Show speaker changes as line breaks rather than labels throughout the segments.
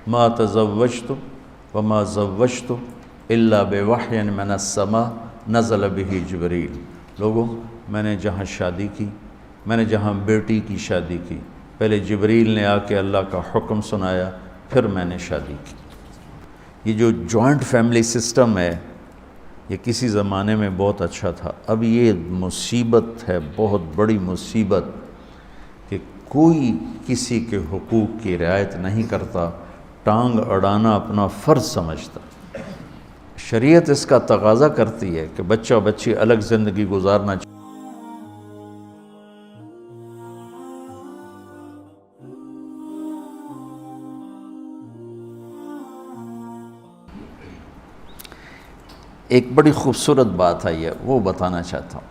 ما تزوجت وما زوجت الا بوحی من السماء نزل به جبریل۔ لوگوں، میں نے جہاں شادی کی، میں نے جہاں بیٹی کی شادی کی، پہلے جبریل نے آ کے اللہ کا حکم سنایا، پھر میں نے شادی کی۔ یہ جو جوائنٹ فیملی سسٹم ہے، یہ کسی زمانے میں بہت اچھا تھا، اب یہ مصیبت ہے، بہت بڑی مصیبت، کہ کوئی کسی کے حقوق کی رعایت نہیں کرتا، ٹانگ اڑانا اپنا فرض سمجھتا۔ شریعت اس کا تقاضا کرتی ہے کہ بچہ بچی الگ زندگی گزارنا چاہیے۔ ایک بڑی خوبصورت بات ہے، یہ وہ بتانا چاہتا ہوں۔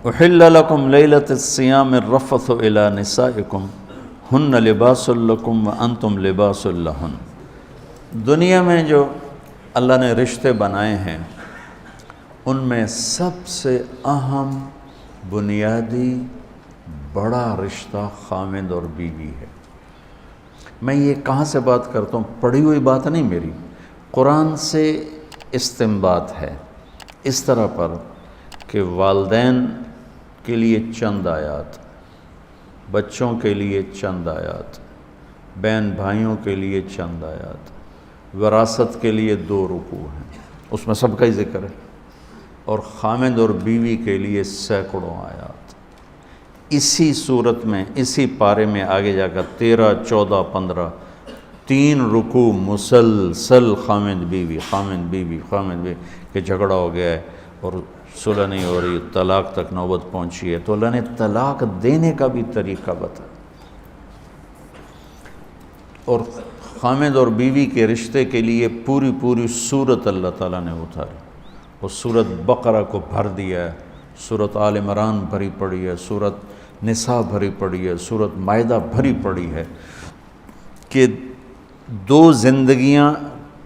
احل لکم لیلۃ الصیام الرفث الی نسائکم ہن لباس لکم وانتم لباس لہن۔ دنیا میں جو اللہ نے رشتے بنائے ہیں، ان میں سب سے اہم بنیادی بڑا رشتہ خامند اور بیوی ہے۔ میں یہ کہاں سے بات کرتا ہوں؟ پڑھی ہوئی بات نہیں میری، قرآن سے استنباط ہے، اس طرح پر کہ والدین کے لیے چند آیات، بچوں کے لیے چند آیات، بہن بھائیوں کے لیے چند آیات، وراثت کے لیے 2 رکوع ہیں، اس میں سب کا ہی ذکر ہے، اور خامند اور بیوی کے لیے سینکڑوں آیات۔ اسی صورت میں، اسی پارے میں آگے جا کر 13، 14، 15 3 رکوع مسلسل خامند بیوی خامند بیوی خامند بیوی کہ جھگڑا ہو گیا ہے اور صلح نہیں ہو رہی، طلاق تک نوبت پہنچی ہے، تو اللہ نے طلاق دینے کا بھی طریقہ بتایا، اور خامند اور بیوی کے رشتے کے لیے پوری سورت اللہ تعالیٰ نے اتاری، اور سورت بقرہ کو بھر دیا ہے، سورت آل عمران بھری پڑی ہے، سورت نساء بھری پڑی ہے، سورت مائدہ بھری پڑی ہے، کہ 2 زندگیاں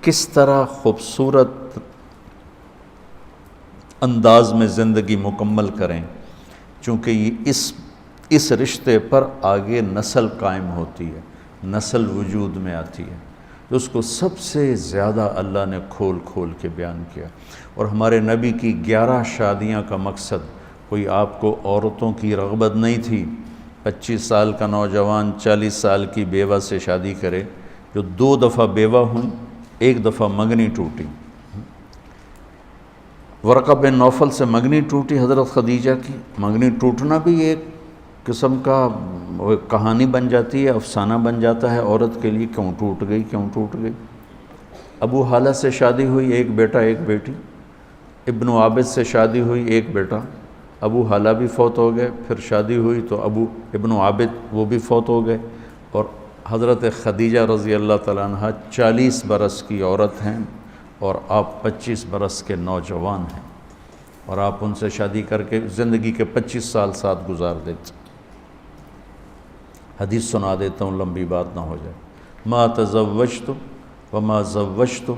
کس طرح خوبصورت انداز میں زندگی مکمل کریں، چونکہ یہ اس رشتے پر آگے نسل قائم ہوتی ہے، نسل وجود میں آتی ہے، تو اس کو سب سے زیادہ اللہ نے کھول کے بیان کیا۔ اور ہمارے نبی کی 11 شادیاں کا مقصد کوئی آپ کو عورتوں کی رغبت نہیں تھی 25 سال کا نوجوان 40 سال کی بیوہ سے شادی کرے، جو 2 دفعہ بیوہ ہوئیں، 1 دفعہ منگنی ٹوٹی، ورقہ بن نوفل سے منگنی ٹوٹی حضرت خدیجہ کی۔ منگنی ٹوٹنا بھی ایک قسم کا کہانی بن جاتی ہے، افسانہ بن جاتا ہے عورت کے لیے، کیوں ٹوٹ گئی۔ ابو حالہ سے شادی ہوئی، 1 بیٹا 1 بیٹی۔ ابن عابد سے شادی ہوئی، 1 بیٹا، ابو حالہ بھی فوت ہو گئے، پھر شادی ہوئی تو ابن عابد وہ بھی فوت ہو گئے، اور حضرت خدیجہ رضی اللہ تعالیٰ عنہ 40 برس کی عورت ہیں اور آپ 25 برس کے نوجوان ہیں، اور آپ ان سے شادی کر کے زندگی کے 25 سال ساتھ گزار دیتے۔ حدیث سنا دیتا ہوں، لمبی بات نہ ہو جائے۔ ما تزوجت وما زوجت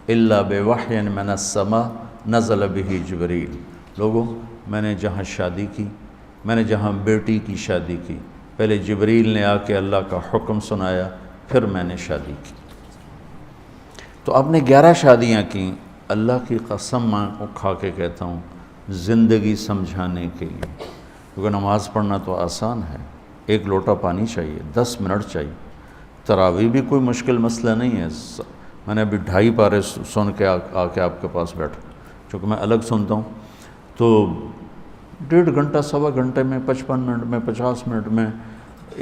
الا بوحی من السماء نزل به جبریل۔ لوگوں، میں نے جہاں شادی کی، میں نے جہاں بیٹی کی شادی کی، پہلے جبریل نے آ کے اللہ کا حکم سنایا، پھر میں نے شادی کی۔ تو آپ نے 11 شادیاں کی، اللہ کی قسم میں کھا کے کہتا ہوں، زندگی سمجھانے کے لیے، کیونکہ نماز پڑھنا تو آسان ہے، 1 لوٹا پانی چاہیے، 10 منٹ چاہیے، تراویح بھی کوئی مشکل مسئلہ نہیں ہے۔ میں نے ابھی 2.5 پارے سن کے آ کے آپ کے پاس بیٹھا، چونکہ میں الگ سنتا ہوں، تو 1.5 گھنٹہ 1.25 گھنٹے میں، 55 منٹ میں، 50 منٹ میں،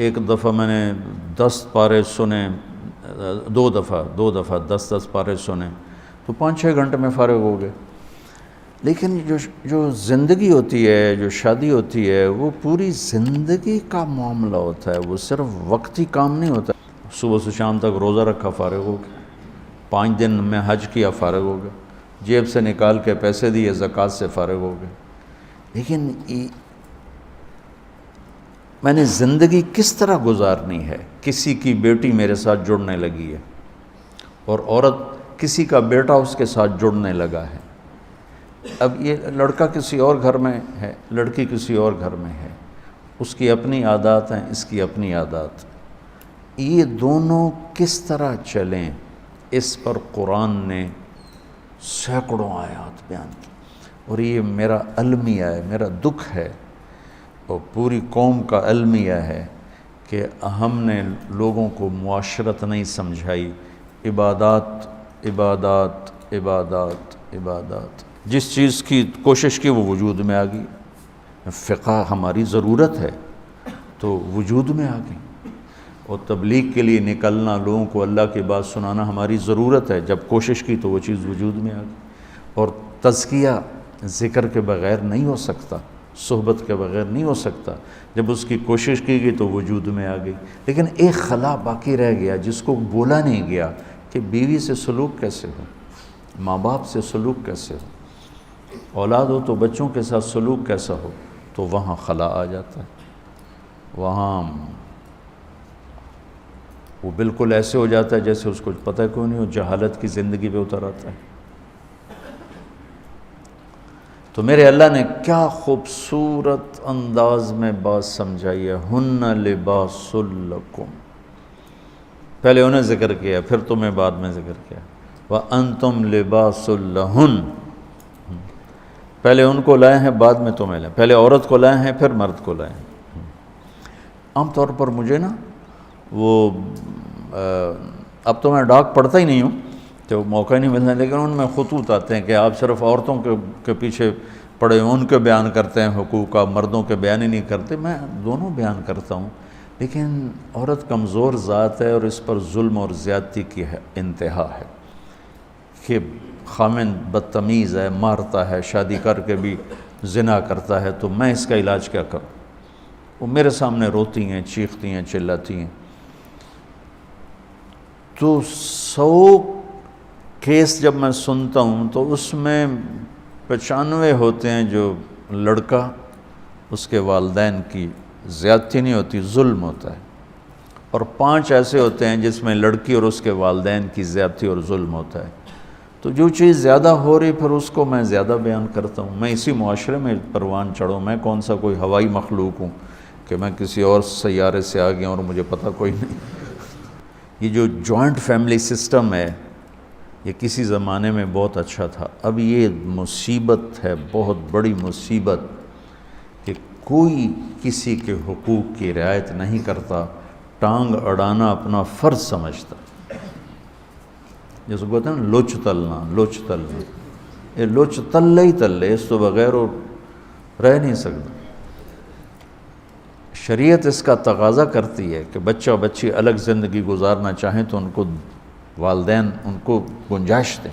1 دفعہ میں نے 10 پارے سنے، 2 دفعہ 10 پارے سنے، تو 5-6 گھنٹے میں فارغ ہو گئے۔ لیکن جو زندگی ہوتی ہے، جو شادی ہوتی ہے، وہ پوری زندگی کا معاملہ ہوتا ہے، وہ صرف وقتی کام نہیں ہوتا۔ صبح سے شام تک روزہ رکھا، فارغ ہو گئے، 5 دن میں حج کیا، فارغ ہو گئے، جیب سے نکال کے پیسے دیے، زکوٰۃ سے فارغ ہو گئے۔ لیکن میں نے زندگی کس طرح گزارنی ہے؟ کسی کی بیٹی میرے ساتھ جڑنے لگی ہے، اور عورت کسی کا بیٹا اس کے ساتھ جڑنے لگا ہے۔ اب یہ لڑکا کسی اور گھر میں ہے، لڑکی کسی اور گھر میں ہے، اس کی اپنی عادات ہیں، اس کی اپنی عادات۔ یہ دونوں کس طرح چلیں، اس پر قرآن نے سینکڑوں آیات بیان کی، اور یہ میرا المیہ ہے، میرا دکھ ہے اور پوری قوم کا المیہ ہے کہ ہم نے لوگوں کو معاشرت نہیں سمجھائی، عبادات عبادات عبادات عبادات، جس چیز کی کوشش کی وہ وجود میں آ گئی۔ فقہ ہماری ضرورت ہے تو وجود میں آ گئی، اور تبلیغ کے لیے نکلنا، لوگوں کو اللہ کی بات سنانا ہماری ضرورت ہے، جب کوشش کی تو وہ چیز وجود میں آ گئی۔ اور تزکیہ ذکر کے بغیر نہیں ہو سکتا، صحبت کے بغیر نہیں ہو سکتا، جب اس کی کوشش کی گئی تو وجود میں آ گئی۔ لیکن ایک خلا باقی رہ گیا جس کو بولا نہیں گیا کہ بیوی سے سلوک کیسے ہو، ماں باپ سے سلوک کیسے ہو، اولاد ہو تو بچوں کے ساتھ سلوک کیسا ہو، تو وہاں خلا آ جاتا ہے، وہاں وہ بالکل ایسے ہو جاتا ہے جیسے اس کو پتہ کیوں نہیں ہو، جہالت کی زندگی پہ اتر آتا ہے۔ تو میرے اللہ نے کیا خوبصورت انداز میں بات سمجھائی ہے، ہن لباس لکم، پہلے انہیں ذکر کیا پھر تمہیں بعد میں ذکر کیا، وانتم لباس لہن، پہلے ان کو لائے ہیں بعد میں تمہیں لائے، پہلے عورت کو لائے ہیں پھر مرد کو لائے ہیں۔ عام طور پر مجھے نا وہ اب تو میں ڈاک پڑھتا ہی نہیں ہوں تو موقع نہیں ملتا، لیکن ان میں خطوط آتے ہیں کہ آپ صرف عورتوں کے پیچھے پڑے ان کے بیان کرتے ہیں حقوق کا، مردوں کے بیان ہی نہیں کرتے۔ میں دونوں بیان کرتا ہوں، لیکن عورت کمزور ذات ہے اور اس پر ظلم اور زیادتی کی انتہا ہے کہ خامن بدتمیز ہے، مارتا ہے، شادی کر کے بھی زنا کرتا ہے، تو میں اس کا علاج کیا کروں؟ وہ میرے سامنے روتی ہیں، چیختی ہیں، چلاتی ہیں۔ تو 100 کیس جب میں سنتا ہوں تو اس میں 95 ہوتے ہیں جو لڑکا اس کے والدین کی زیادتی نہیں ہوتی، ظلم ہوتا ہے، اور 5 ایسے ہوتے ہیں جس میں لڑکی اور اس کے والدین کی زیادتی اور ظلم ہوتا ہے۔ تو جو چیز زیادہ ہو رہی پھر اس کو میں زیادہ بیان کرتا ہوں۔ میں اسی معاشرے میں پروان چڑھوں، میں کون سا کوئی ہوائی مخلوق ہوں کہ میں کسی اور سیارے سے آ گیا اور مجھے پتہ کوئی نہیں۔ یہ جو جوائنٹ فیملی سسٹم ہے یہ کسی زمانے میں بہت اچھا تھا، اب یہ مصیبت ہے، بہت بڑی مصیبت کہ کوئی کسی کے حقوق کی رعایت نہیں کرتا، ٹانگ اڑانا اپنا فرض سمجھتا، جیسے کہتے ہیں نا لوچ تلنا، لوچ تلنا، یہ لوچ تلے ہی تلے، اس تو بغیر وہ رہ نہیں سکتا۔ شریعت اس کا تقاضا کرتی ہے کہ بچہ بچی الگ زندگی گزارنا چاہیں تو ان کو والدین ان کو گنجائش دیں۔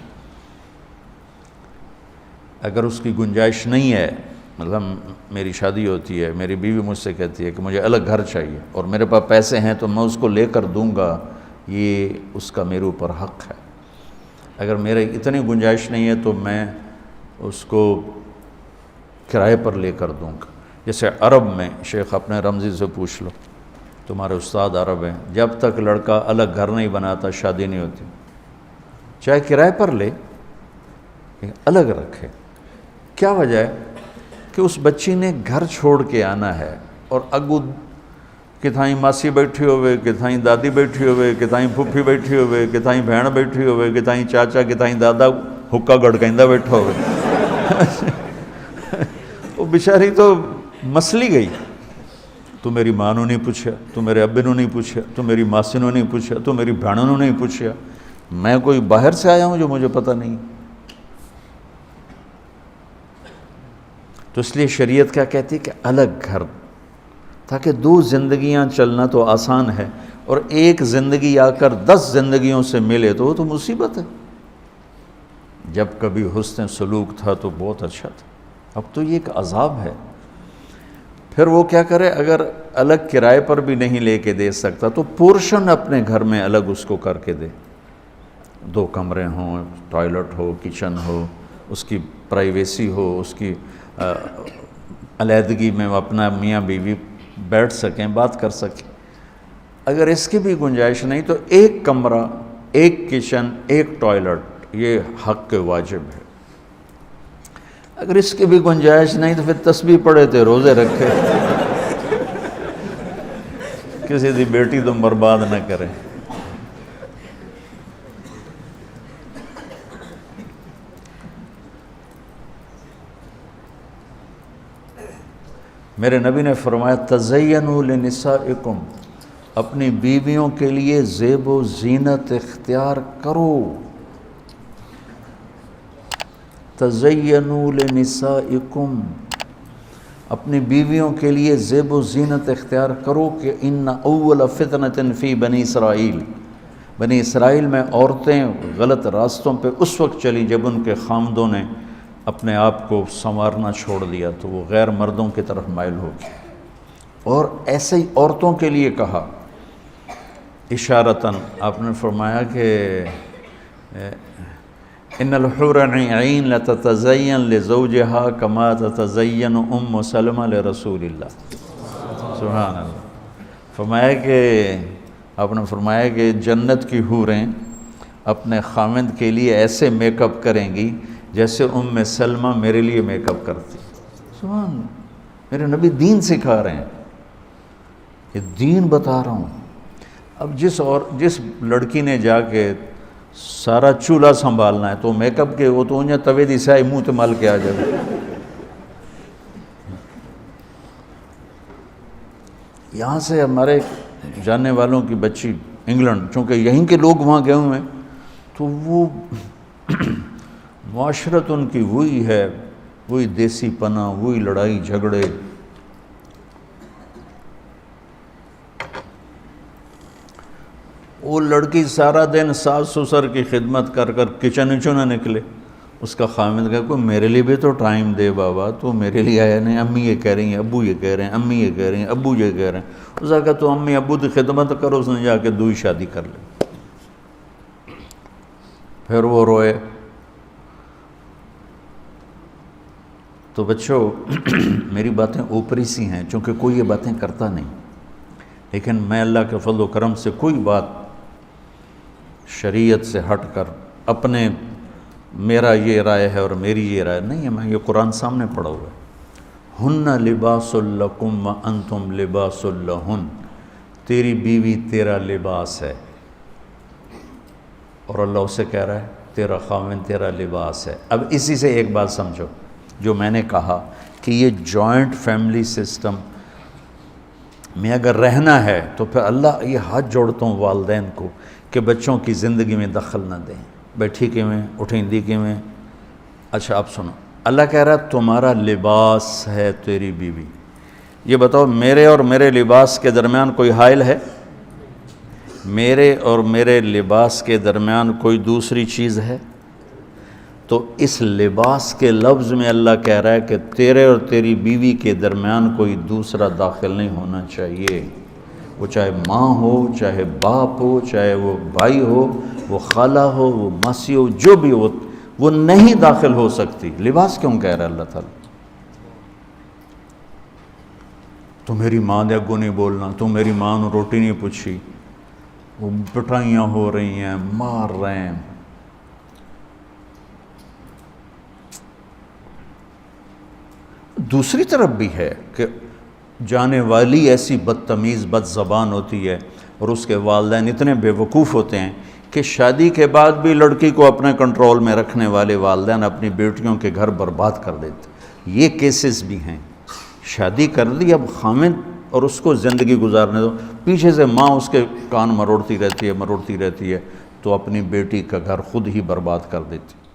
اگر اس کی گنجائش نہیں ہے، مطلب میری شادی ہوتی ہے، میری بیوی مجھ سے کہتی ہے کہ مجھے الگ گھر چاہیے اور میرے پاس پیسے ہیں تو میں اس کو لے کر دوں گا، یہ اس کا میرے اوپر حق ہے۔ اگر میرے اتنی گنجائش نہیں ہے تو میں اس کو کرائے پر لے کر دوں گا۔ جیسے عرب میں، شیخ اپنے رمزی سے پوچھ لو، تمہارے استاد عرب ہیں، جب تک لڑکا الگ گھر نہیں بناتا شادی نہیں ہوتی، چاہے کرائے پر لے الگ رکھے۔ کیا وجہ ہے؟ کہ اس بچی نے گھر چھوڑ کے آنا ہے، اور اگو کتھائیں ماسی بیٹھی ہوئے، کتھائیں دادی بیٹھی ہوئے، کتھائیں پھپھی بیٹھی ہوئے، کتھائیں بہن بیٹھی ہوئے، کتھائیں چاچا، کتھائیں دادا حکا گڑکیندہ بیٹھا ہوئے۔ وہ بیچاری تو مسلی گئی، تو میری ماں نے نہیں پوچھا، تو میرے ابے نے نہیں پوچھا، تو میری ماسی نے نہیں پوچھا، تو میری بہنوں نے نہیں پوچھا، میں کوئی باہر سے آیا ہوں جو مجھے پتہ نہیں۔ تو اس لیے شریعت کیا کہتی ہے کہ الگ گھر، تاکہ 2 زندگیاں چلنا تو آسان ہے، اور ایک زندگی آ کر 10 زندگیوں سے ملے تو وہ تو مصیبت ہے۔ جب کبھی حسن سلوک تھا تو بہت اچھا تھا، اب تو یہ ایک عذاب ہے۔ پھر وہ کیا کرے، اگر الگ کرائے پر بھی نہیں لے کے دے سکتا تو پورشن اپنے گھر میں الگ اس کو کر کے دے، 2 کمرے ہوں، ٹوائلٹ ہو، کچن ہو، اس کی پرائیویسی ہو، اس کی علیحدگی میں وہ اپنا میاں بیوی بیٹھ سکیں، بات کر سکیں۔ اگر اس کی بھی گنجائش نہیں تو 1 کمرہ، 1 کچن، 1 ٹوائلٹ، یہ حق واجب ہے۔ اگر اس کی بھی گنجائش نہیں تو پھر تسبیح پڑھے تھے، روزے رکھے۔ کسی دی بیٹی تم برباد نہ کریں۔ میرے نبی نے فرمایا تزینوا لنسائکم، اپنی بیویوں کے لیے زیب و زینت اختیار کرو۔ تزینوا لنسائکم، اپنی بیویوں کے لیے زیب و زینت اختیار کرو کہ ان اول فتنۃ فی بنی اسرائیل، بنی اسرائیل میں عورتیں غلط راستوں پہ اس وقت چلیں جب ان کے خامدوں نے اپنے آپ کو سنوارنا چھوڑ دیا تو وہ غیر مردوں کی طرف مائل ہو گئی۔ اور ایسے ہی عورتوں کے لیے کہا اشارتاً، آپ نے فرمایا کہ ان الحور عین لتتزین لزوجها کما تتزین ام سلمہ لرسول اللہ، سبحان اللہ۔ فرمایا کہ آپ نے فرمایا کہ جنت کی حوریں اپنے خاوند کے لیے ایسے میک اپ کریں گی جیسے ام سلمہ میرے لیے میک اپ کرتی۔ سبحان اللہ، میرے نبی دین سکھا رہے ہیں، یہ دین بتا رہا ہوں۔ اب جس لڑکی نے جا کے سارا چولہا سنبھالنا ہے تو میک اپ کے وہ تو انہیں توے دی سائے منہ تے مال کے آ جائے۔ یہاں سے ہمارے جاننے والوں کی بچی انگلینڈ، چونکہ یہیں کے لوگ وہاں گئے ہوئے ہیں، تو وہ معاشرت ان کی وہی ہے، وہی دیسی پنا، وہی لڑائی جھگڑے۔ وہ لڑکی سارا دن ساس سسر کی خدمت کر کر کچن نہ نکلے، اس کا خامد کہا کوئی میرے لیے بھی تو ٹائم دے بابا، تو میرے لیے آیا نہیں، امی یہ کہہ رہی ہیں، ابو یہ کہہ رہے ہیں، امی یہ کہہ رہے ہیں، ابو یہ کہہ رہے ہیں۔ اس نے کہا تو امی ابو کی خدمت کرو، اس نے جا کے دوئی شادی کر لی۔ پھر وہ روئے۔ تو بچوں میری باتیں اوپری سی ہیں چونکہ کوئی یہ باتیں کرتا نہیں، لیکن میں اللہ کے فضل و کرم سے کوئی بات شریعت سے ہٹ کر اپنے میرا یہ رائے ہے اور میری یہ رائے نہیں ہے، میں یہ قرآن سامنے پڑھا ہوا ہے۔ ہن لباس لکم وانتم لباس لہن، تیری بیوی تیرا لباس ہے، اور اللہ اسے کہہ رہا ہے تیرا خاوند تیرا لباس ہے۔ اب اسی سے ایک بات سمجھو، جو میں نے کہا کہ یہ جوائنٹ فیملی سسٹم میں اگر رہنا ہے تو پھر اللہ یہ ہاتھ جوڑتا ہوں والدین کو کہ بچوں کی زندگی میں دخل نہ دیں، بیٹھی کیویں اٹھیندی کیویں۔ اچھا آپ سنو، اللہ کہہ رہا ہے تمہارا لباس ہے تیری بیوی۔ یہ بتاؤ میرے اور میرے لباس کے درمیان کوئی حائل ہے؟ میرے اور میرے لباس کے درمیان کوئی دوسری چیز ہے؟ تو اس لباس کے لفظ میں اللہ کہہ رہا ہے کہ تیرے اور تیری بیوی کے درمیان کوئی دوسرا داخل نہیں ہونا چاہیے، وہ چاہے ماں ہو، چاہے باپ ہو، چاہے وہ بھائی ہو، وہ خالہ ہو، وہ ماسی ہو، جو بھی ہو، وہ نہیں داخل ہو سکتی۔ لباس کیوں کہہ رہا ہے اللہ تعالیٰ؟ تو میری ماں دے اگوں نہیں بولنا، تو میری ماں نے روٹی نہیں پوچھی، وہ پٹائیاں ہو رہی ہیں، مار رہے ہیں۔ دوسری طرف بھی ہے کہ جانے والی ایسی بدتمیز بد زبان ہوتی ہے اور اس کے والدین اتنے بے وقوف ہوتے ہیں کہ شادی کے بعد بھی لڑکی کو اپنے کنٹرول میں رکھنے والے والدین اپنی بیٹیوں کے گھر برباد کر دیتے۔ یہ کیسز بھی ہیں۔ شادی کر دی، اب خامد اور اس کو زندگی گزارنے دو، پیچھے سے ماں اس کے کان مروڑتی رہتی ہے تو اپنی بیٹی کا گھر خود ہی برباد کر دیتی۔